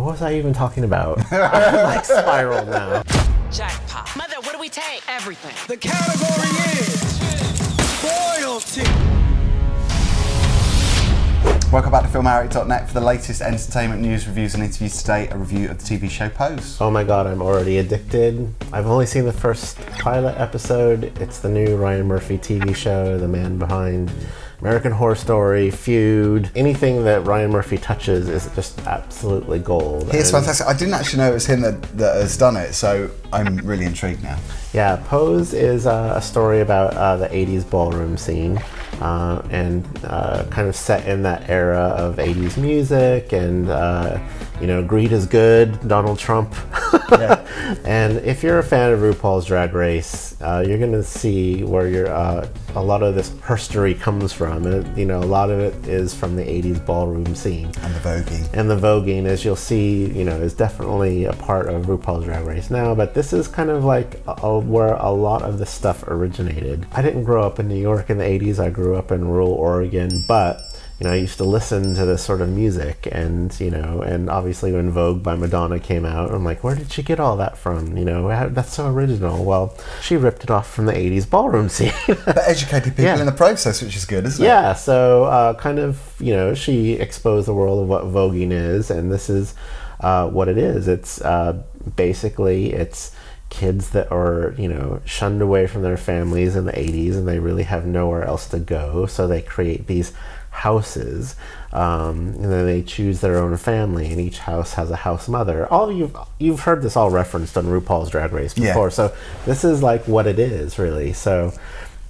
What was I even talking about? I'm like spiraled now. Jackpot. Mother, what do we take? Everything. The category is royalty. Welcome back to filmmarriott.net for the latest entertainment news, reviews and interviews. Today, a review of the TV show Pose. Oh my god, I'm already addicted. I've only seen the first pilot episode. It's the new Ryan Murphy TV show, the man behind American Horror Story, Feud. Anything that Ryan Murphy touches is just absolutely gold. It's fantastic. I didn't actually know it was him that has done it, so I'm really intrigued now. Yeah, Pose is a story about the 80s ballroom scene. And kind of set in that era of 80s music and, Greed is Good, Donald Trump. Yeah. And if you're a fan of RuPaul's Drag Race, you're going to see where a lot of this herstory comes from. And, a lot of it is from the 80s ballroom scene. And the voguing. And the voguing, as you'll see, is definitely a part of RuPaul's Drag Race now. But this is kind of like where a lot of the stuff originated. I didn't grow up in New York in the 80s. I grew up in rural Oregon, but I used to listen to this sort of music, and and obviously when Vogue by Madonna came out, I'm like, where did she get all that from? That's so original. Well, she ripped it off from the 80s ballroom scene. But educated people in the process, which is good, isn't it? Yeah, so kind of, she exposed the world of what voguing is, and this is what it is. It's basically, it's kids that are, shunned away from their families in the 80s, and they really have nowhere else to go, so they create these houses, and then they choose their own family, and each house has a house mother. You've heard this all referenced on RuPaul's Drag Race before, so this is like what it is, really. So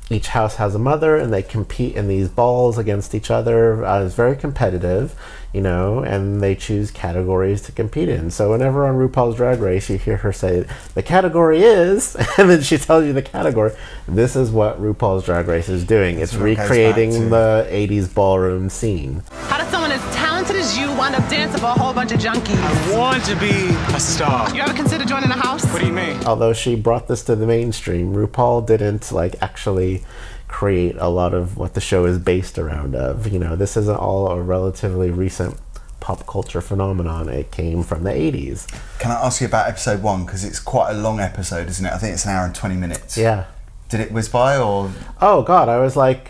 each house has a mother, and they compete in these balls against each other. It's very competitive, and they choose categories to compete in. So whenever on RuPaul's Drag Race, you hear her say, the category is, and then she tells you the category. This is what RuPaul's Drag Race is doing. It's recreating the 80s ballroom scene. How does someone as talented as you wind up dancing for a whole bunch of junkies? I want to be a star. You ever consider joining a house? What do you mean? Although she brought this to the mainstream, RuPaul didn't actually create a lot of what the show is based around of. This isn't all a relatively recent pop culture phenomenon. It came from the 80s. Can I ask you about episode 1? Because it's quite a long episode, isn't it? I think it's an hour and 20 minutes. Yeah. Did it whiz by, or? Oh God, I was like,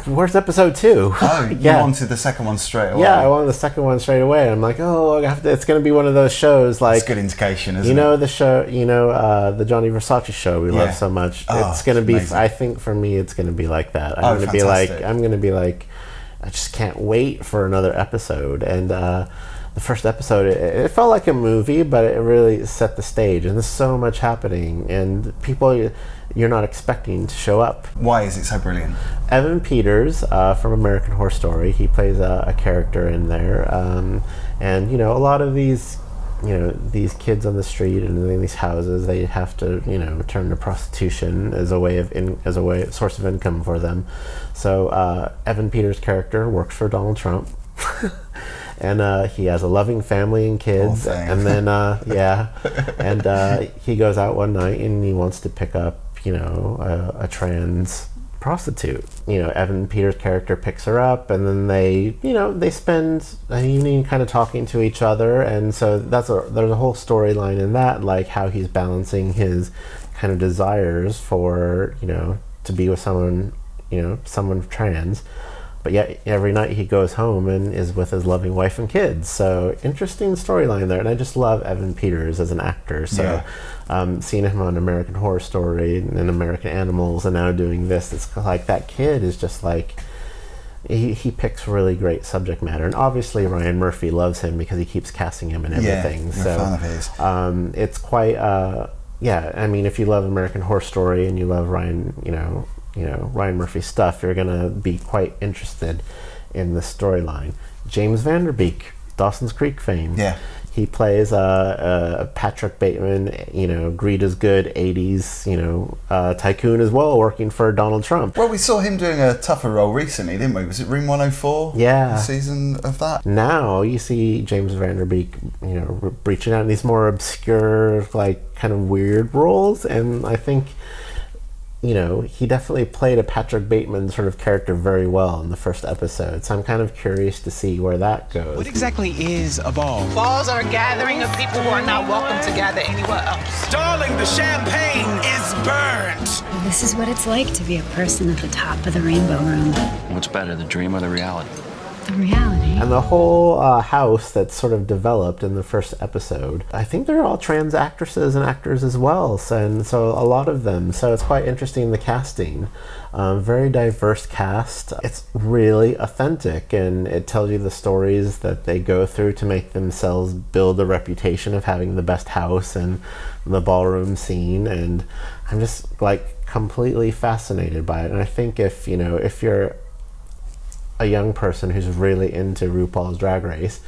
where's episode 2? Oh, you wanted the second one straight away. Yeah, I wanted the second one straight away. I'm like, it's going to be one of those shows like... It's a good indication, isn't it? The show, the Johnny Versace show we love so much. It's going to be, amazing. I think for me, it's going to be like that. I'm going to be like, I just can't wait for another episode. And the first episode, it felt like a movie, but it really set the stage. And there's so much happening, and people you're not expecting to show up. Why is it so brilliant? Evan Peters from American Horror Story, he plays a character in there, and a lot of these these kids on the street and in these houses, they have to turn to prostitution as a source of income for them. So Evan Peters' character works for Donald Trump. And he has a loving family and kids, and then he goes out one night and he wants to pick up a trans prostitute. Evan Peters' character picks her up, and then they spend an evening kind of talking to each other, and so there's a whole storyline in that, like how he's balancing his kind of desires for to be with someone trans. But yet every night he goes home and is with his loving wife and kids. So interesting storyline there. And I just love Evan Peters as an actor. So seeing him on American Horror Story and American Animals, and now doing this, it's like that kid is just like, he picks really great subject matter. And obviously Ryan Murphy loves him because he keeps casting him in everything. Yeah, you're a fan of his. It's quite, if you love American Horror Story and you love Ryan Murphy stuff, you're gonna be quite interested in the storyline. James Van Der Beek, Dawson's Creek fame. Yeah. He plays Patrick Bateman, Greed is Good, 80s, tycoon as well, working for Donald Trump. Well, we saw him doing a tougher role recently, didn't we? Was it Room 104? Yeah. The season of that? Now you see James Van Der Beek, reaching out in these more obscure, like, kind of weird roles, and I think you know, he definitely played a Patrick Bateman sort of character very well in the first episode. So I'm kind of curious to see where that goes. What exactly is a ball? Balls are a gathering of people who are not welcome to gather anywhere else. Darling, the champagne is burnt. This is what it's like to be a person at the top of the rainbow room. What's better, the dream or the reality? The reality. And the whole house that's sort of developed in the first episode, I think they're all trans actresses and actors as well, and so a lot of them. So it's quite interesting, the casting. Very diverse cast. It's really authentic, and it tells you the stories that they go through to make themselves build a reputation of having the best house and the ballroom scene. And I'm just like completely fascinated by it. And I think if you're a young person who's really into RuPaul's Drag Race,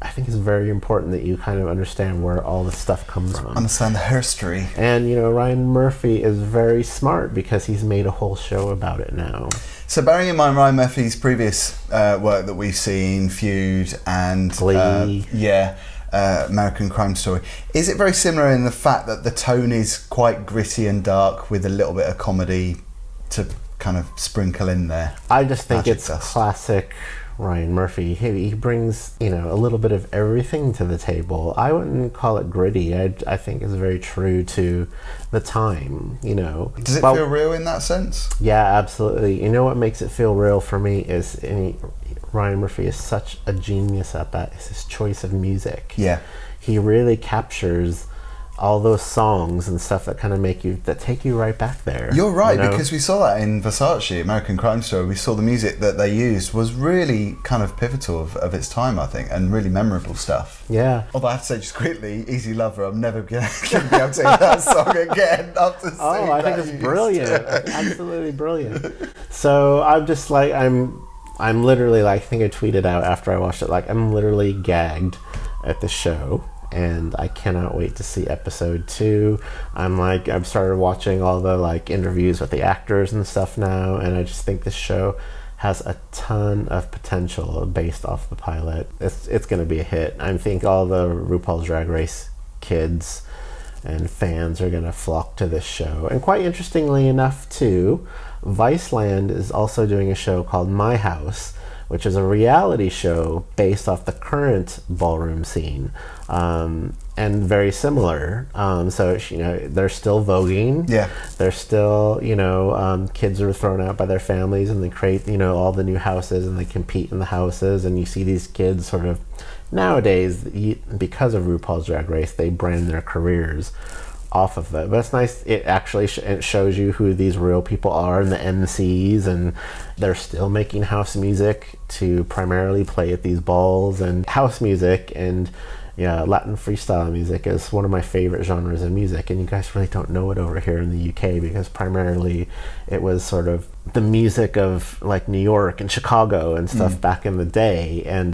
I think it's very important that you kind of understand where all this stuff comes from. Understand the history. And, Ryan Murphy is very smart because he's made a whole show about it now. So bearing in mind Ryan Murphy's previous work that we've seen, Feud and Glee. American Crime Story, is it very similar in the fact that the tone is quite gritty and dark with a little bit of comedy to kind of sprinkle in there? I just think Magic it's dust. classic Ryan Murphy. He brings, a little bit of everything to the table. I wouldn't call it gritty. I think it's very true to the time, Does it feel real in that sense? Yeah, absolutely. You know what makes it feel real for me is Ryan Murphy is such a genius at that. It's his choice of music. Yeah. He really captures all those songs and stuff that kind of take you right back there. You're right, because we saw that in Versace, American Crime Story. We saw the music that they used was really kind of pivotal of its time, I think, and really memorable stuff. Yeah. Although I have to say just quickly, Easy Lover, I'm never going to be able to hear that song again after seeing I think it's brilliant. Absolutely brilliant. So I'm just like, I'm literally like, I think I tweeted out after I watched it, like, I'm literally gagged at the show. And I cannot wait to see episode 2. I've started watching all the interviews with the actors and stuff now, and I just think this show has a ton of potential based off the pilot. It's going to be a hit. I think all the RuPaul's Drag Race kids and fans are going to flock to this show. And quite interestingly enough too, Viceland is also doing a show called My House, which is a reality show based off the current ballroom scene, and very similar. So they're still voguing. Yeah. They're still kids are thrown out by their families, and they create all the new houses, and they compete in the houses, and you see these kids sort of nowadays, because of RuPaul's Drag Race, they brand their careers off of it. But it's nice, it actually it shows you who these real people are and the MCs, and they're still making house music to primarily play at these balls. And house music and Latin freestyle music is one of my favorite genres of music, and you guys really don't know it over here in the UK because primarily it was sort of the music of like New York and Chicago and stuff back in the day. And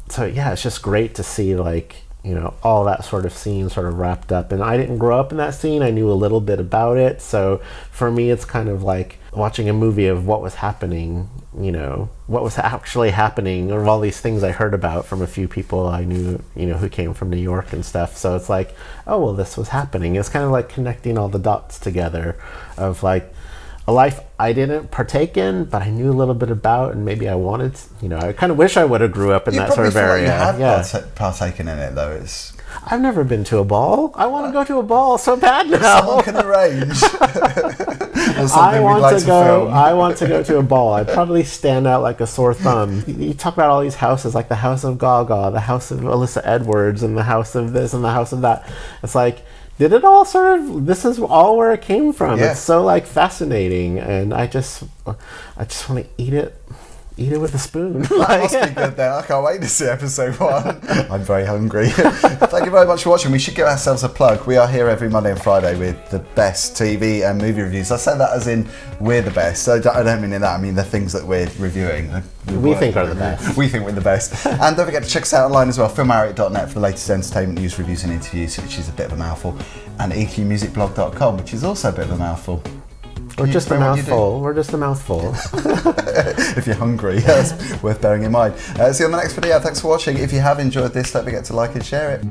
so it's just great to see all that sort of scene sort of wrapped up. And I didn't grow up in that scene. I knew a little bit about it. So for me, it's kind of like watching a movie of what was happening, what was actually happening, or all these things I heard about from a few people I knew, who came from New York and stuff. So it's like, oh, well, this was happening. It's kind of like connecting all the dots together of like a life I didn't partake in, but I knew a little bit about, and maybe I wanted, I kind of wish I would have grew up in that sort of area. You have partaken in it, though. I've never been to a ball. I want to go to a ball so bad now. Someone can arrange. I want to go to a ball. I'd probably stand out like a sore thumb. You talk about all these houses, like the house of Gaga, the house of Alyssa Edwards, and the house of this and the house of that. It's like, did it all this is all where it came from. Yeah. It's so fascinating, and I just want to eat it with a spoon. That must be good then. I can't wait to see episode 1. I'm very hungry. Thank you very much for watching. We should give ourselves a plug. We are here every Monday and Friday with the best TV and movie reviews. I say that as in we're the best. I don't mean in that. I mean the things that we're reviewing. We think are the best. We think we're the best. And don't forget to check us out online as well. FilmMarriott.net for the latest entertainment news, reviews and interviews, which is a bit of a mouthful. And EQmusicblog.com, which is also a bit of a mouthful. We're just a mouthful. We're just a mouthful. If you're hungry, that's worth bearing in mind. See you on the next video. Thanks for watching. If you have enjoyed this, don't forget to like and share it.